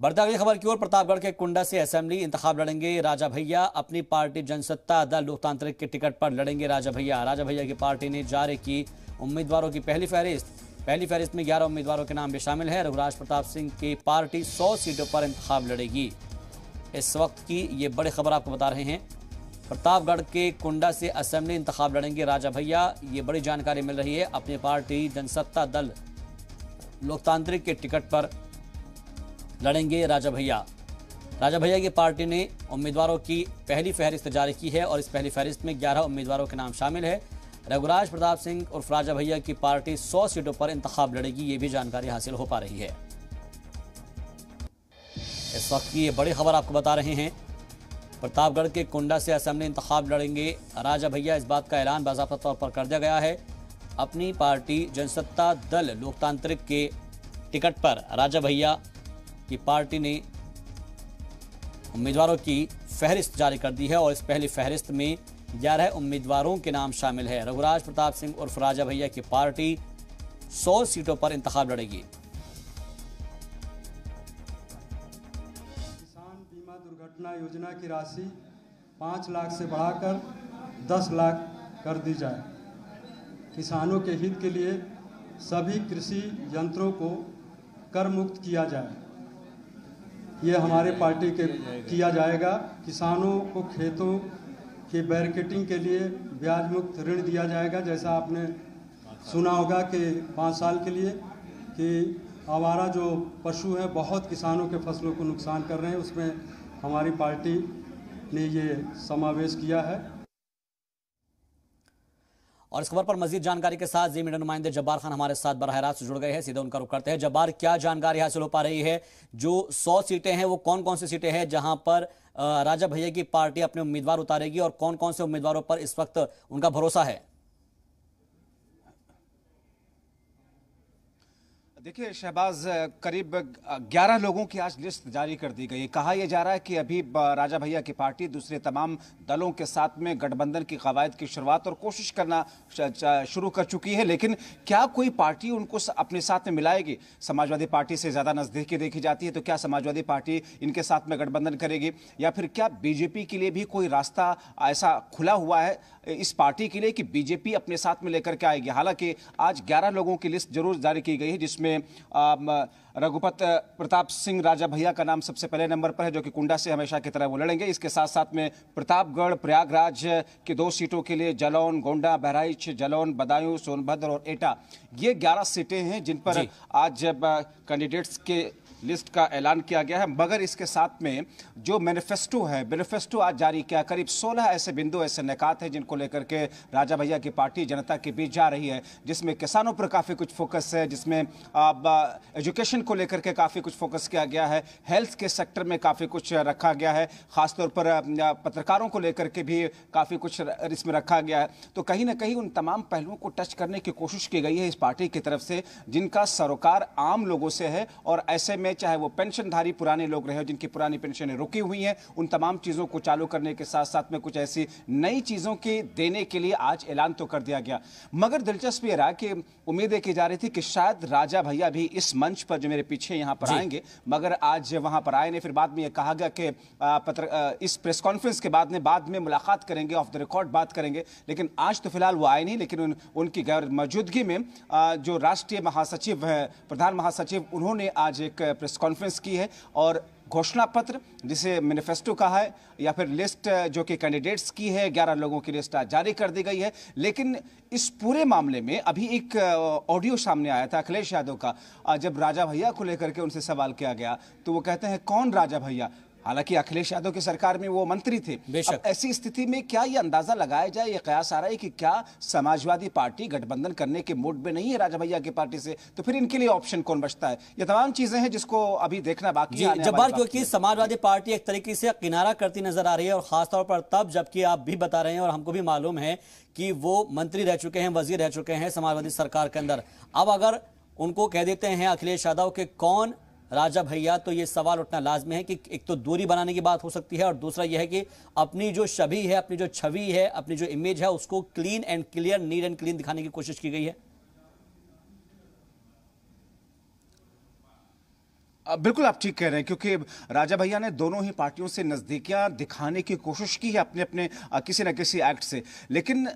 बढ़ते अगली खबर की ओर। प्रतापगढ़ के कुंडा से असेंबली इंतखाब लड़ेंगे राजा भैया। अपनी पार्टी जनसत्ता दल लोकतांत्रिक के टिकट पर लड़ेंगे राजा भैया। राजा भैया की पार्टी ने जारी की उम्मीदवारों की पहली फहरिस्त में 11 उम्मीदवारों के नाम भी शामिल है। रघुराज प्रताप सिंह की पार्टी 100 सीटों पर इंतखाब लड़ेगी। इस वक्त की ये बड़ी खबर आपको बता रहे हैं। प्रतापगढ़ के कुंडा से असेंबली इंतखाब लड़ेंगे राजा भैया, ये बड़ी जानकारी मिल रही है। अपनी पार्टी जनसत्ता दल लोकतांत्रिक के टिकट पर लड़ेंगे राजा भैया। राजा भैया की पार्टी ने उम्मीदवारों की पहली फहरिस्त जारी की है और इस पहली फहरिस्त में 11 उम्मीदवारों के नाम शामिल है। रघुराज प्रताप सिंह उर्फ राजा भैया की पार्टी 100 सीटों पर इंतखाब लड़ेगी, ये भी जानकारी हासिल हो पा रही है। इस वक्त की ये बड़ी खबर आपको बता रहे हैं। प्रतापगढ़ के कुंडा से असेंबली इंतखाब लड़ेंगे राजा भैया, इस बात का ऐलान बाज़ाब्ता तौर पर कर दिया गया है। अपनी पार्टी जनसत्ता दल लोकतांत्रिक के टिकट पर राजा भैया की पार्टी ने उम्मीदवारों की फहरिस्त जारी कर दी है और इस पहली फहरिस्त में 11 उम्मीदवारों के नाम शामिल है। रघुराज प्रताप सिंह उर्फ राजा भैया की पार्टी 100 सीटों पर इंतखाब लड़ेगी। किसान बीमा दुर्घटना योजना की राशि 5 लाख से बढ़ाकर 10 लाख कर दी जाए। किसानों के हित के लिए सभी कृषि यंत्रों को कर मुक्त किया जाए, ये हमारे पार्टी के किया जाएगा। किसानों को खेतों के बैरिकेटिंग के लिए ब्याज मुक्त ऋण दिया जाएगा। जैसा आपने सुना होगा कि 5 साल के लिए कि आवारा जो पशु हैं बहुत किसानों के फसलों को नुकसान कर रहे हैं, उसमें हमारी पार्टी ने ये समावेश किया है। और इस खबर पर मजीद जानकारी के साथ जी मीडिया नुमाइंदे जब्बार खान हमारे साथ बराह रास्त जुड़ गए हैं, सीधे उनका रुख करते हैं। जब्बार, क्या जानकारी हासिल हो पा रही है? जो 100 सीटें हैं वो कौन कौन सी सीटें हैं जहां पर राजा भैया की पार्टी अपने उम्मीदवार उतारेगी और कौन कौन से उम्मीदवारों पर इस वक्त उनका भरोसा है? देखिए शहबाज, करीब 11 लोगों की आज लिस्ट जारी कर दी गई है। कहा यह जा रहा है कि अभी राजा भैया की पार्टी दूसरे तमाम दलों के साथ में गठबंधन की कवायद की शुरुआत और कोशिश करना शुरू कर चुकी है, लेकिन क्या कोई पार्टी उनको अपने साथ में मिलाएगी? समाजवादी पार्टी से ज़्यादा नज़दीकी देखी जाती है, तो क्या समाजवादी पार्टी इनके साथ में गठबंधन करेगी या फिर क्या बीजेपी के लिए भी कोई रास्ता ऐसा खुला हुआ है इस पार्टी के लिए कि बीजेपी अपने साथ में लेकर के आएगी? हालांकि आज 11 लोगों की लिस्ट जरूर जारी की गई है, जिसमें रघुपत प्रताप सिंह राजा भैया का नाम सबसे पहले नंबर पर है, जो कि कुंडा से हमेशा की तरह वो लड़ेंगे। इसके साथ साथ में प्रतापगढ़ प्रयागराज की 2 सीटों के लिए जालौन, गोंडा, बहराइच, जालौन, बदायूं, सोनभद्र और एटा, ये 11 सीटें हैं जिन पर आज कैंडिडेट्स के लिस्ट का ऐलान किया गया है। मगर इसके साथ में जो मैनिफेस्टो आज जारी किया, करीब 16 ऐसे बिंदु, ऐसे निकात हैं जिनको लेकर के राजा भैया की पार्टी जनता के बीच जा रही है, जिसमें किसानों पर काफ़ी कुछ फोकस है, जिसमें एजुकेशन को लेकर के काफ़ी कुछ फोकस किया गया है, हेल्थ के सेक्टर में काफ़ी कुछ रखा गया है, ख़ासतौर पर पत्रकारों को लेकर के भी काफ़ी कुछ इसमें रखा गया है। तो कहीं ना कहीं उन तमाम पहलुओं को टच करने की कोशिश की गई है इस पार्टी की तरफ से, जिनका सरोकार आम लोगों से है। और ऐसे में चाहे वो पेंशनधारी पुराने लोग रहे, जिनकी पुरानी पेंशनें रुकी हुई हैं, उन तमाम चीज़ों को चालू करने के साथ साथ में कुछ ऐसी नई चीज़ों के देने के लिए आज ऐलान तो कर दिया गया। मगर दिलचस्प ये रहा कि उम्मीदें की जा रही थी कि शायद राजा भैया भी इस मंच पर जो मेरे पीछे यहाँ पर आएंगे, मगर आज वहाँ पर आए नहीं। फिर बाद में ये कहा गया कि इस प्रेस कॉन्फ्रेंस के बाद में मुलाकात करेंगे, ऑफ द रिकॉर्ड बात करेंगे, लेकिन आज तो फिलहाल वो आए नहीं। लेकिन उनकी गैर मौजूदगी में जो राष्ट्रीय महासचिव है, प्रधान महासचिव, उन्होंने आज एक प्रेस कॉन्फ्रेंस की है और घोषणा पत्र, जिसे मैनिफेस्टो कहा है, या फिर लिस्ट जो कि कैंडिडेट्स की है, 11 लोगों की लिस्ट जारी कर दी गई है। लेकिन इस पूरे मामले में अभी एक ऑडियो सामने आया था अखिलेश यादव का, जब राजा भैया को लेकर के उनसे सवाल किया गया तो वो कहते हैं कौन राजा भैया? हालांकि अखिलेश यादव की सरकार में वो मंत्री थे। अब ऐसी स्थिति में क्या ये अंदाजा लगाया जाए, ये कयास आ रहा है कि क्या समाजवादी पार्टी गठबंधन करने के मूड में नहीं है राजा भैया की पार्टी से, तो फिर इनके लिए ऑप्शन कौन बचता है? ये तमाम चीजें हैं जिसको अभी देखना बाकी है। जब्बार, क्योंकि समाजवादी पार्टी एक तरीके से किनारा करती नजर आ रही है और खासतौर पर तब जबकि आप भी बता रहे हैं और हमको भी मालूम है कि वो मंत्री रह चुके हैं, वजीर रह चुके हैं समाजवादी सरकार के अंदर। अब अगर उनको कह देते हैं अखिलेश यादव के कौन राजा भैया, तो ये सवाल उठना लाजमी है कि एक तो दूरी बनाने की बात हो सकती है और दूसरा यह है कि अपनी जो छवि है, अपनी जो छवि है, अपनी जो इमेज है, उसको clean and clear, neat and clean दिखाने की कोशिश की गई है। बिल्कुल आप ठीक कह रहे हैं, क्योंकि राजा भैया ने दोनों ही पार्टियों से नजदीकियां दिखाने की कोशिश की है अपने अपने किसी न किसी एक्ट से। लेकिन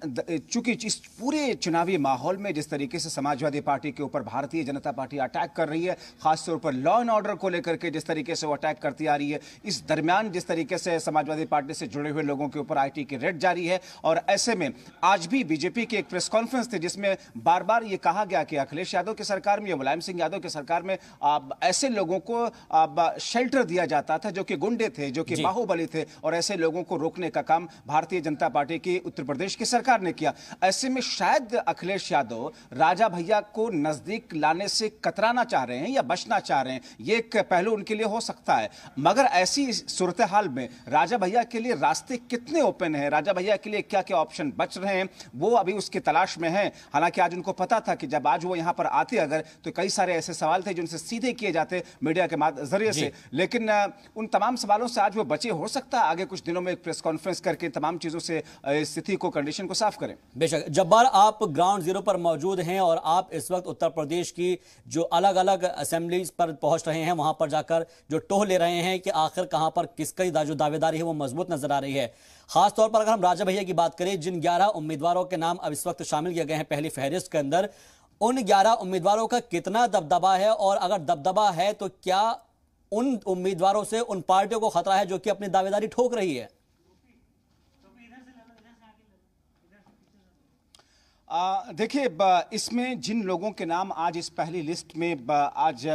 चूंकि इस पूरे चुनावी माहौल में जिस तरीके से समाजवादी पार्टी के ऊपर भारतीय जनता पार्टी अटैक कर रही है, खासतौर पर लॉ एंड ऑर्डर को लेकर के जिस तरीके से वो अटैक करती आ रही है, इस दरमियान जिस तरीके से समाजवादी पार्टी से जुड़े हुए लोगों के ऊपर IT की रेड जारी है, और ऐसे में आज भी बीजेपी की एक प्रेस कॉन्फ्रेंस थी जिसमें बार बार ये कहा गया कि अखिलेश यादव की सरकार में या मुलायम सिंह यादव की सरकार में ऐसे लोगों को शेल्टर दिया जाता था जो कि गुंडे थे, जो कि बाहुबली थे, और ऐसे लोगों को रोकने का काम भारतीय जनता पार्टी की उत्तर प्रदेश की सरकार ने किया। ऐसे में शायद अखिलेश यादव राजा भैया को नजदीक लाने से कतराना चाह रहे हैं या बचना चाह रहे हैं, ये एक पहलू उनके लिए हो सकता है। मगर ऐसी सूरत हाल में राजा भैया के लिए रास्ते कितने ओपन हैं, राजा भैया के लिए क्या क्या ऑप्शन बच रहे हैं, वो अभी उसकी तलाश में है। हालांकि आज उनको पता था कि जब आज वो यहां पर आते अगर, तो कई सारे ऐसे सवाल थे जिनसे सीधे किए जाते मीडिया के जरिए से, लेकिन उन तमाम सवालों से आज वो बचे। हो सकता है आगे कुछ दिनों में एक प्रेस कॉन्फ्रेंस करके तमाम चीजों से स्थिति को, कंडीशन को साफ करें। बेशक जब्बार, आप ग्राउंड जीरो पर मौजूद हैं और आप इस वक्त उत्तर प्रदेश की जो अलग अलग असेंबलीज पर पहुंच रहे हैं, वहां पर जाकर जो टोह ले रहे हैं कि आखिर कहां पर किसकी जो दावेदारी है वो मजबूत नजर आ रही है। खासतौर पर अगर हम राजा भैया की बात करें, जिन 11 उम्मीदवारों के नाम अब इस वक्त शामिल किए गए हैं पहली फहरिस्त के अंदर, उन 11 उम्मीदवारों का कितना दबदबा है, और अगर दबदबा है तो क्या उन उम्मीदवारों से उन पार्टियों को खतरा है जो कि अपनी दावेदारी ठोक रही है? देखिए, इसमें जिन लोगों के नाम आज इस पहली लिस्ट में आज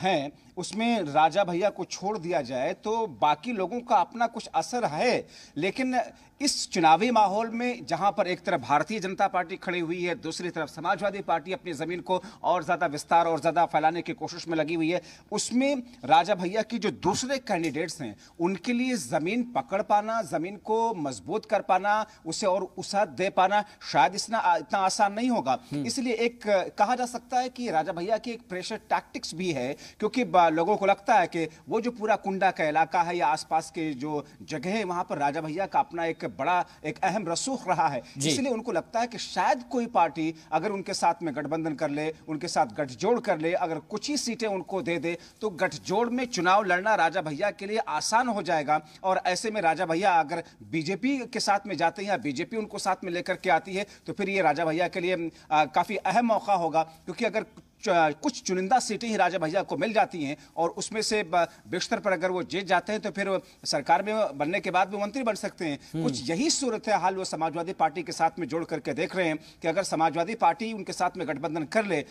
हैं, उसमें राजा भैया को छोड़ दिया जाए तो बाकी लोगों का अपना कुछ असर है। लेकिन इस चुनावी माहौल में जहां पर एक तरफ भारतीय जनता पार्टी खड़ी हुई है, दूसरी तरफ समाजवादी पार्टी अपनी जमीन को और ज्यादा विस्तार और ज्यादा फैलाने की कोशिश में लगी हुई है, उसमें राजा भैया की जो दूसरे कैंडिडेट्स हैं उनके लिए जमीन पकड़ पाना, जमीन को मजबूत कर पाना, उसे और उसात दे पाना शायद इतना आसान नहीं होगा। इसलिए एक कहा जा सकता है कि राजा भैया की एक प्रेशर टैक्टिक्स भी है, क्योंकि लोगों को लगता है कि वो जो पूरा कुंडा का इलाका है या आसपास के जो जगह है, वहां पर राजा भैया का अपना एक बड़ा एक अहम रसूख रहा है। इसलिए उनको लगता है कि शायद कोई पार्टी अगर उनके साथ में गठबंधन कर ले, उनके साथ गठजोड़ कर ले, अगर कुछ ही सीटें उनको दे दे तो गठजोड़ में चुनाव लड़ना राजा भैया के लिए आसान हो जाएगा। और ऐसे में राजा भैया अगर बीजेपी के साथ में जाते हैं या बीजेपी उनको साथ में लेकर के आती है तो फिर ये राजा भैया के लिए काफी अहम मौका होगा, क्योंकि अगर कुछ चुनिंदा सीटें ही राजा भैया को मिल जाती हैं और उसमें से बेशतर पर अगर वो जीत जाते हैं तो फिर सरकार में बनने के बाद वो मंत्री बन सकते हैं। कुछ यही सूरत है हाल वो समाजवादी पार्टी के साथ में जोड़ करके देख रहे हैं कि अगर समाजवादी पार्टी उनके साथ में गठबंधन कर ले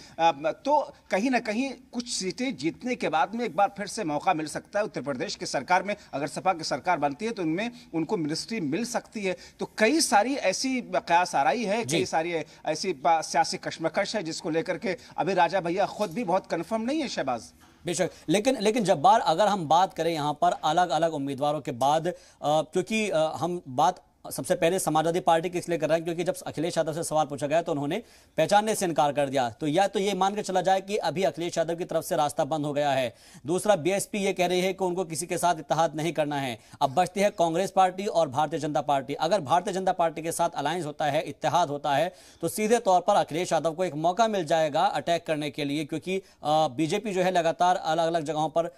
तो कहीं ना कहीं कुछ सीटें जीतने के बाद में एक बार फिर से मौका मिल सकता है उत्तर प्रदेश की सरकार में। अगर सपा की सरकार बनती है तो उनमें उनको मिनिस्ट्री मिल सकती है। तो कई सारी ऐसी कयास आराई है, कई सारी ऐसी सियासी कश्मकश है जिसको लेकर के अभी राजा भैया खुद भी बहुत कंफर्म नहीं है शहबाज। बेशक, लेकिन जब्बार, अगर हम बात करें यहां पर अलग अलग उम्मीदवारों के बाद, क्योंकि हम बात सबसे पहले समाजवादी पार्टी के इसलिए कर रहे हैं क्योंकि जब अखिलेश यादव से सवाल पूछा गया तो उन्होंने पहचानने से इनकार कर दिया, तो या तो ये मान के चला जाए कि अभी अखिलेश यादव की तरफ से रास्ता बंद हो गया है। दूसरा, बीएसपी ये कह रही है कि उनको किसी के साथ इत्तेहाद नहीं करना है। अब बचती है कांग्रेस पार्टी और भारतीय जनता पार्टी। अगर भारतीय जनता पार्टी के साथ अलायंस होता है, इत्तेहाद होता है, तो सीधे तौर पर अखिलेश यादव को एक मौका मिल जाएगा अटैक करने के लिए, क्योंकि बीजेपी जो है लगातार अलग अलग जगहों पर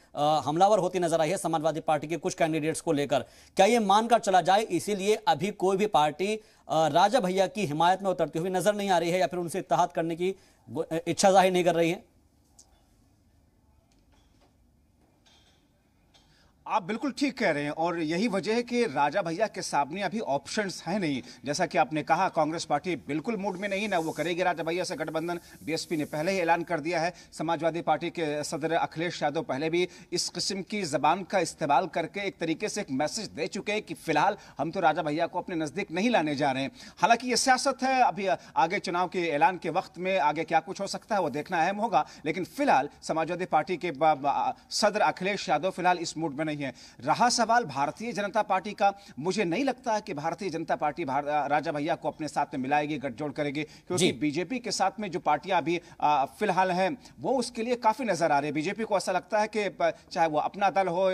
हमलावर होती नजर आई है समाजवादी पार्टी के कुछ कैंडिडेट्स को लेकर। क्या ये मानकर चला जाए इसीलिए अभी कोई भी पार्टी राजा भैया की हिमायत में उतरती हुई नजर नहीं आ रही है या फिर उनसे इत्तेहाद करने की इच्छा जाहिर नहीं कर रही है? आप बिल्कुल ठीक कह रहे हैं और यही वजह है कि राजा भैया के सामने अभी ऑप्शंस हैं नहीं। जैसा कि आपने कहा, कांग्रेस पार्टी बिल्कुल मूड में नहीं, ना वो करेगी राजा भैया से गठबंधन। बीएसपी ने पहले ही ऐलान कर दिया है। समाजवादी पार्टी के सदर अखिलेश यादव पहले भी इस किस्म की जबान का इस्तेमाल करके एक तरीके से एक मैसेज दे चुके हैं कि फिलहाल हम तो राजा भैया को अपने नजदीक नहीं लाने जा रहे हैं। हालांकि ये सियासत है, अभी आगे चुनाव के ऐलान के वक्त में आगे क्या कुछ हो सकता है वो देखना अहम होगा। लेकिन फिलहाल समाजवादी पार्टी के सदर अखिलेश यादव फिलहाल इस मूड में नहीं नहीं है। रहा सवाल भारतीय जनता पार्टी का, मुझे नहीं लगता है कि भारतीय जनता पार्टी राजा भैया को अपने साथ में मिलाएगी, गठजोड़ करेगी, क्योंकि बीजेपी के साथ में जो पार्टियां अभी फिलहाल हैं वो उसके लिए काफी नजर आ रही है। बीजेपी को ऐसा लगता है कि चाहे वो अपना दल हो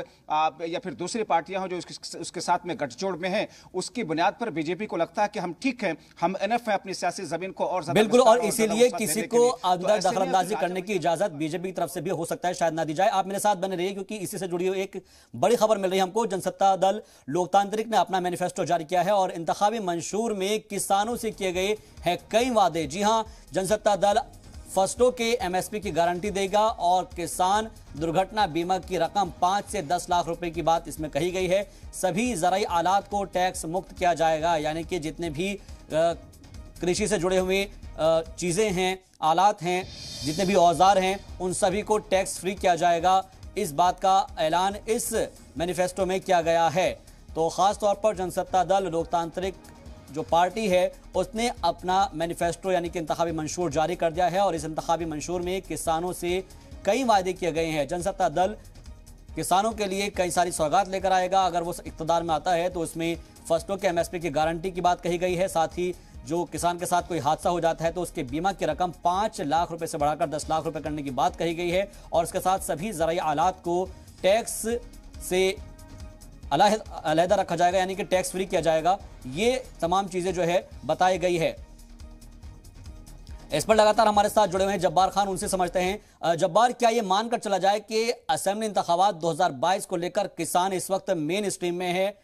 या फिर दूसरी पार्टियां हो जो उसके साथ में गठजोड़ में है, उसकी बुनियाद पर बीजेपी को लगता है कि हम ठीक है, हम एनएफ है अपनी सियासी जमीन को और बिल्कुल, और इसीलिए किसी को अंदर दखलंदाजी करने की इजाजत बीजेपी की तरफ से भी हो सकता है शायद ना दी जाए। आप मेरे साथ बने रहिए क्योंकि इसी से जुड़ी हुई एक बड़ी खबर मिल रही है हमको। जनसत्ता दल लोकतांत्रिक ने अपना मैनिफेस्टो जारी किया है और इंतखाबी मंशूर में किसानों से किए गए हैं कई वादे। जी हां, जनसत्ता दल फसलों के एमएसपी की गारंटी देगा और किसान दुर्घटना बीमा की रकम 5 से 10 लाख रुपए की बात इसमें कही गई है। सभी ज़राई आलात को टैक्स मुक्त किया जाएगा, यानी कि जितने भी कृषि से जुड़े हुए चीज़ें हैं, आलात हैं, जितने भी औजार हैं, उन सभी को टैक्स फ्री किया जाएगा। इस बात का ऐलान इस मैनिफेस्टो में किया गया है। तो ख़ास तौर पर जनसत्ता दल लोकतांत्रिक जो पार्टी है उसने अपना मैनिफेस्टो यानी कि इंतखाबी मंशूर जारी कर दिया है और इस इंतखाबी मंशूर में किसानों से कई वायदे किए गए हैं। जनसत्ता दल किसानों के लिए कई सारी सौगात लेकर आएगा। अगर वो इक़्तिदार में आता है तो उसमें फसलों के एमएसपी की गारंटी की बात कही गई है। साथ ही जो किसान के साथ कोई हादसा हो जाता है तो उसके बीमा की रकम 5 लाख रुपए से बढ़ाकर 10 लाख रुपए करने की बात कही गई है और उसके साथ सभी ज़राई आलात को टैक्स से अलहदा रखा जाएगा, यानी कि टैक्स फ्री किया जाएगा। ये तमाम चीजें जो है बताई गई है। इस पर लगातार हमारे साथ जुड़े हुए हैं जब्बार खान, उनसे समझते हैं। जब्बार, क्या ये मानकर चला जाए कि असेंबली इंतखाबात 2022 को लेकर किसान इस वक्त मेन स्ट्रीम में है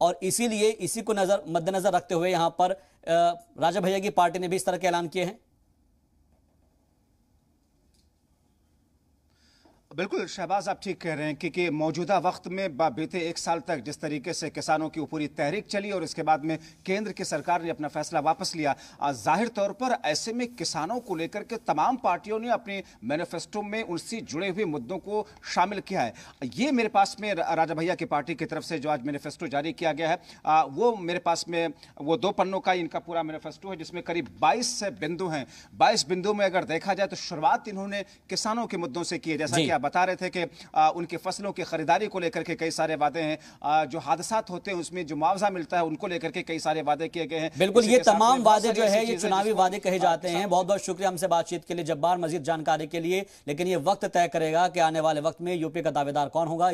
और इसीलिए इसी को मद्देनजर रखते हुए यहां पर राजा भैया की पार्टी ने भी इस तरह के ऐलान किए हैं? बिल्कुल शहबाज, आप ठीक कह रहे हैं क्योंकि मौजूदा वक्त में बीते 1 साल तक जिस तरीके से किसानों की पूरी तहरीक चली और इसके बाद में केंद्र की सरकार ने अपना फैसला वापस लिया, जाहिर तौर पर ऐसे में किसानों को लेकर के तमाम पार्टियों ने अपने मैनिफेस्टो में उनसे जुड़े हुए मुद्दों को शामिल किया है। ये मेरे पास में राजा भैया की पार्टी की तरफ से जो आज मैनिफेस्टो जारी किया गया है वो मेरे पास में वो 2 पन्नों का इनका पूरा मैनिफेस्टो है जिसमें करीब 22 बिंदु हैं। 22 बिंदु में अगर देखा जाए तो शुरुआत इन्होंने किसानों के मुद्दों से की है। जैसा कि बता रहे थे कि उनके फसलों की खरीदारी को लेकर के कई सारे वादे हैं, जो हादसात होते हैं उसमें जो मुआवजा मिलता है उनको लेकर के कई सारे वादे किए गए हैं। बिल्कुल, ये तमाम वादे जो है ये चुनावी वादे कहे जाते हैं। बहुत बहुत शुक्रिया हमसे बातचीत के लिए जब्बार, मजीद जानकारी के लिए। लेकिन ये वक्त तय करेगा कि आने वाले वक्त में यूपी का दावेदार कौन होगा।